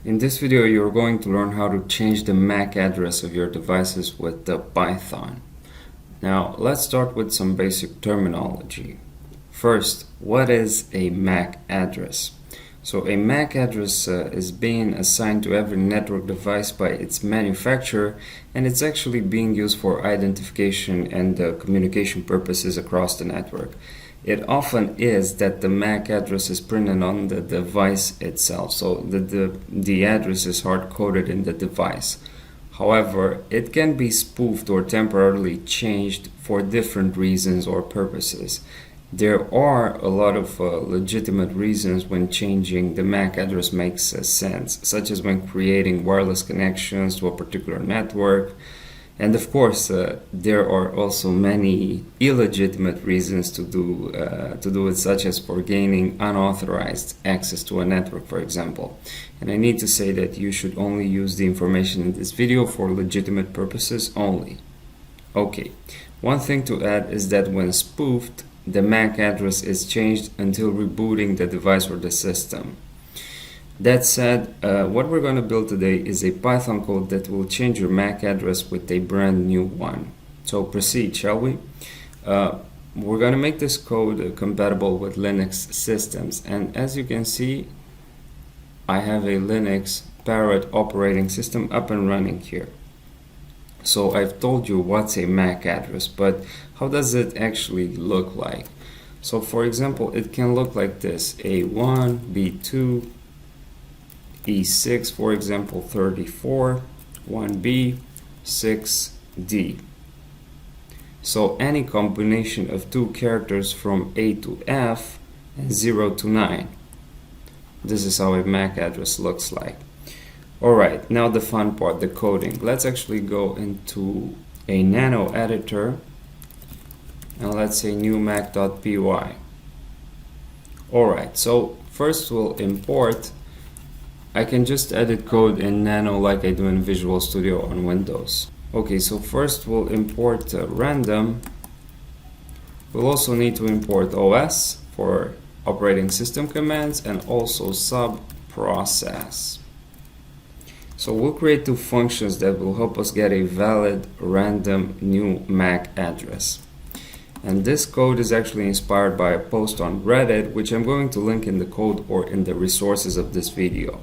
In this video, you're going to learn how to change the MAC address of your devices with the Python. Now, let's start with some basic terminology. First, what is a MAC address? So a MAC address is being assigned to every network device by its manufacturer, and it's actually being used for identification and communication purposes across the network. It often is that the MAC address is printed on the device itself, so the address is hard-coded in the device. However, it can be spoofed or temporarily changed for different reasons or purposes. There are a lot of legitimate reasons when changing the MAC address makes sense, such as when creating wireless connections to a particular network. And of course, there are also many illegitimate reasons to do it, such as for gaining unauthorized access to a network, for example. And I need to say that you should only use the information in this video for legitimate purposes only. Okay, one thing to add is that when spoofed, the MAC address is changed until rebooting the device or the system. That said, what we're going to build today is a Python code that will change your MAC address with a brand new one. So proceed, shall we? We're going to make this code compatible with Linux systems, and as you can see, I have a Linux Parrot operating system up and running here. So I've told you what's a MAC address, but how does it actually look like? So for example, it can look like this: A1, B2, E6, for example, 34, 1B, 6D. So any combination of two characters from A to F and 0 to 9. This is how a MAC address looks like. Alright, now the fun part, the coding. Let's actually go into a nano editor and let's say new mac.py. Alright, so first we'll import. I can just edit code in Nano like I do in Visual Studio on Windows. Okay, so first we'll import random. We'll also need to import OS for operating system commands and also subprocess. So we'll create two functions that will help us get a valid random new MAC address. And this code is actually inspired by a post on Reddit, which I'm going to link in the code or in the resources of this video.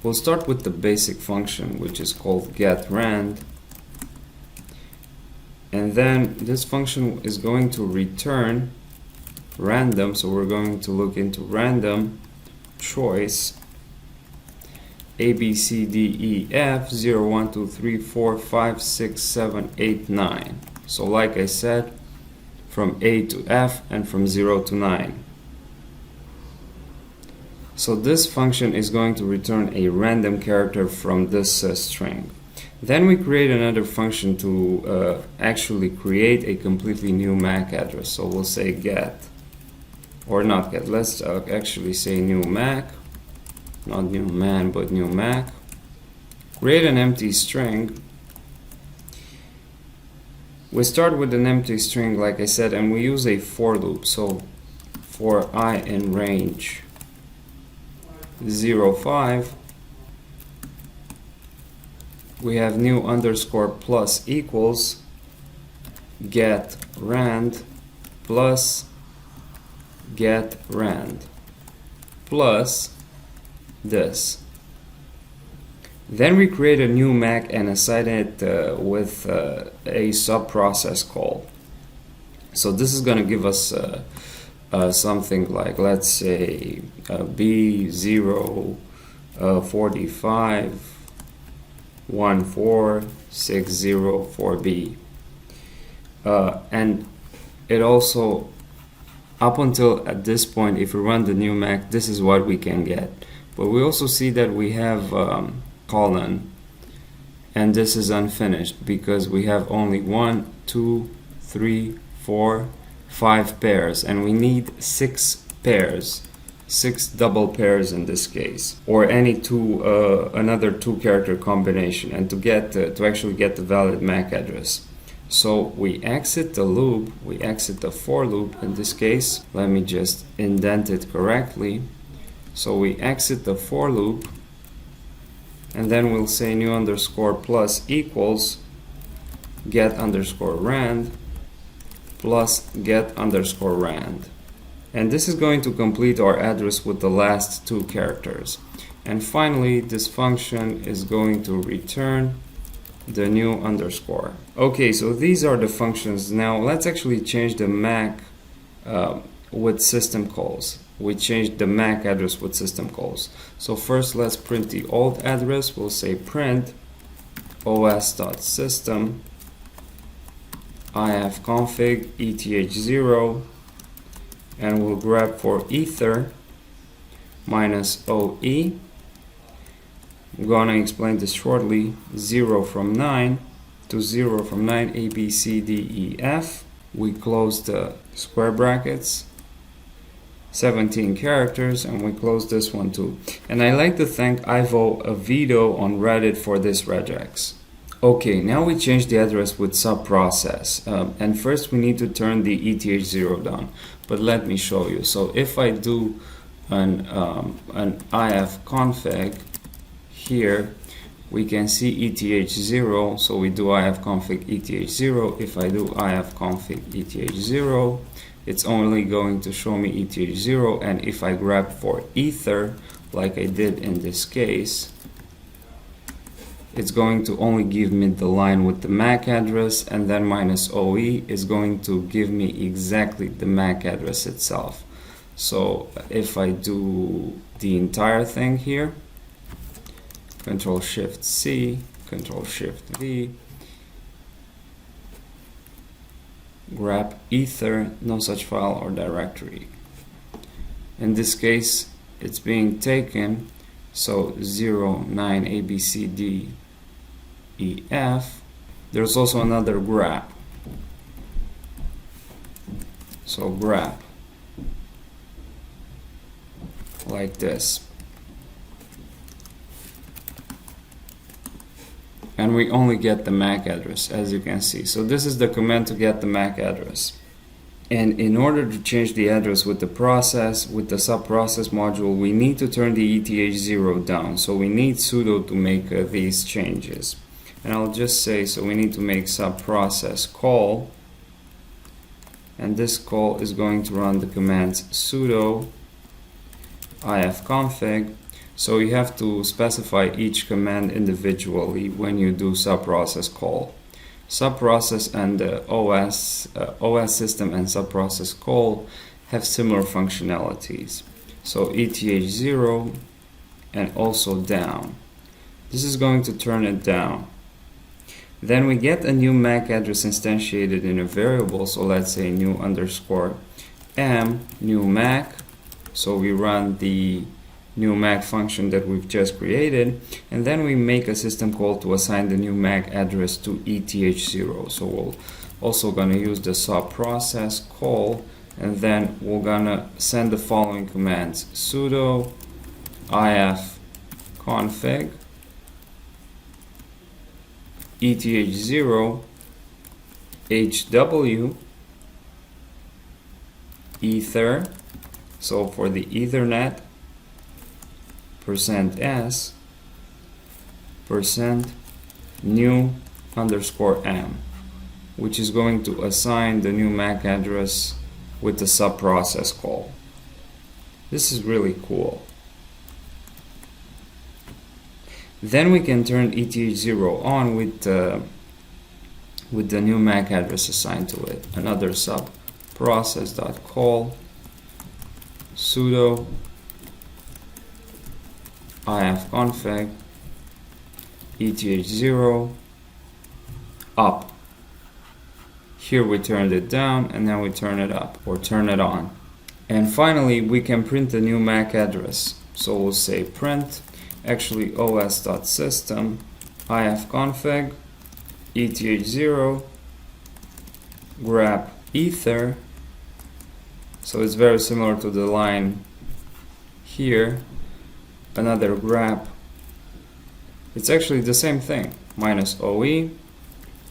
We'll start with the basic function, which is called getRand. And then this function is going to return random, so we're going to look into random choice A, B, C, D, E, F, 0, 1, 2, 3, 4, 5, 6, 7, 8, 9. So like I said, from A to F and from 0 to 9. So this function is going to return a random character from this string. Then we create another function to actually create a completely new MAC address. So we'll say get, or not get, let's actually say new MAC, not new man, but new MAC. Create an empty string. We start with an empty string, like I said, and we use a for loop. So for I in range 0, 5, we have new underscore plus equals get rand plus get rand plus this. Then we create a new MAC and assign it with a subprocess call. So this is going to give us something like, let's say, B0 45 14604B, and it also, up until at this point, if we run the new MAC, this is what we can get. But we also see that we have colon, and this is unfinished because we have only 1, 2, 3, 4, 5 pairs, and we need 6 pairs, 6 double pairs in this case, or any another two character combination, and to actually get the valid MAC address. So we exit the loop, we exit the for loop in this case. Let me just indent it correctly. So we exit the for loop, and then we'll say new underscore plus equals get underscore rand plus get underscore rand. And this is going to complete our address with the last two characters. And finally, this function is going to return the new underscore. Okay, so these are the functions. Now let's actually change the MAC with system calls. We changed the MAC address with system calls. So first let's print the old address. We'll say print os.system ifconfig eth0, and we'll grab for ether minus OE. I'm gonna explain this shortly. 0 from 9 to 0 from 9 A, B, C, D, E, F. We close the square brackets, 17 characters, and we close this one too. And I like to thank Ivo Avito on Reddit for this regex. Okay, now we change the address with subprocess, and first we need to turn the ETH0 down, but let me show you. So if I do an ifconfig here, we can see ETH0, so we do ifconfig ETH0. If I do ifconfig ETH0, it's only going to show me ETH0, and if I grab for ether, like I did in this case, it's going to only give me the line with the MAC address, and then minus OE is going to give me exactly the MAC address itself. So if I do the entire thing here, Control Shift C, Control Shift V, grab ether, no such file or directory. In this case, it's being taken, so 0, 9, A, B, C, D, E, F. There's also another grab. So grab, like this. And we only get the MAC address, as you can see. So this is the command to get the MAC address. And in order to change the address with the process, with the subprocess module, we need to turn the ETH0 down. So we need sudo to make these changes. And I'll just say, so we need to make subprocess call. And this call is going to run the commands sudo ifconfig. So you have to specify each command individually when you do subprocess call. Subprocess and OS system and subprocess call have similar functionalities. So ETH0 and also down. This is going to turn it down. Then we get a new MAC address instantiated in a variable. So let's say new underscore m new MAC. So we run the new MAC function that we've just created, and then we make a system call to assign the new MAC address to ETH0. So we'll also gonna use the subprocess call, and then we're gonna send the following commands: sudo ifconfig ETH0 HW ether, so for the Ethernet, %s %new underscore m, which is going to assign the new MAC address with the subprocess call. This is really cool. Then we can turn ETH0 on with the new MAC address assigned to it. Another subprocess.call sudo ifconfig ETH0 up. Here we turned it down, and now we turn it up or turn it on. And finally, we can print the new MAC address. So we'll say print, actually os.system ifconfig ETH0 grab ether. So it's very similar to the line here. Another grab. It's actually the same thing. Minus OE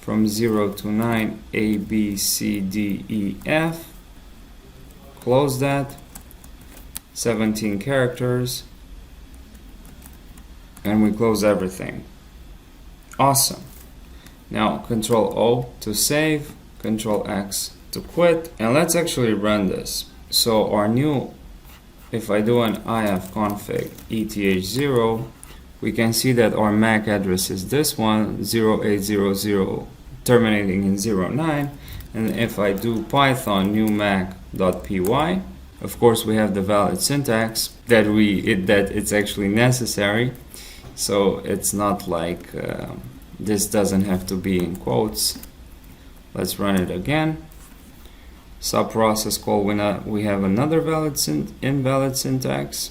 from 0 to 9 A, B, C, D, E, F. Close that. 17 characters. and we close everything. Awesome. Now Control O to save, Control X to quit, and let's actually run this. So our new, if I do an ifconfig eth0, we can see that our MAC address is this one, 0800 terminating in 09, and if I do python new mac.py, of course we have the valid syntax that it's actually necessary, so it's not like this doesn't have to be in quotes. Let's run it again. Subprocess call, we have another invalid syntax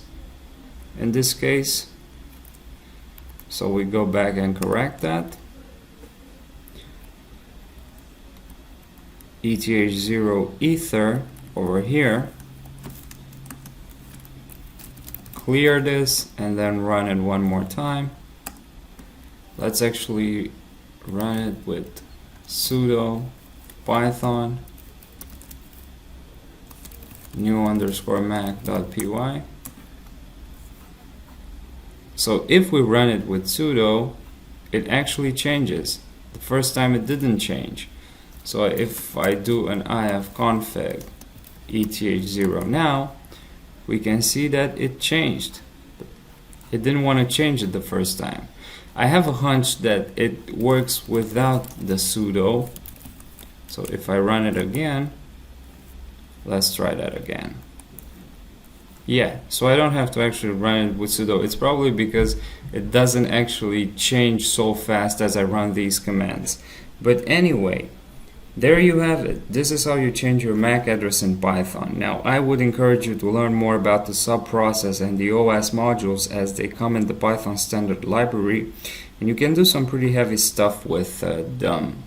in this case, so we go back and correct that. eth0 ether over here, clear this and then run it one more time. Let's actually run it with sudo python new underscore mac.py. So if we run it with sudo, it actually changes. The first time it didn't change. So if I do an ifconfig eth0 now, we can see that it changed. It didn't want to change it the first time. I have a hunch that it works without the sudo. So if I run it again, let's try that again. Yeah, so I don't have to actually run it with sudo. It's probably because it doesn't actually change so fast as I run these commands. But anyway, there you have it. This is how you change your MAC address in Python. Now, I would encourage you to learn more about the subprocess and the OS modules as they come in the Python standard library. And you can do some pretty heavy stuff with them.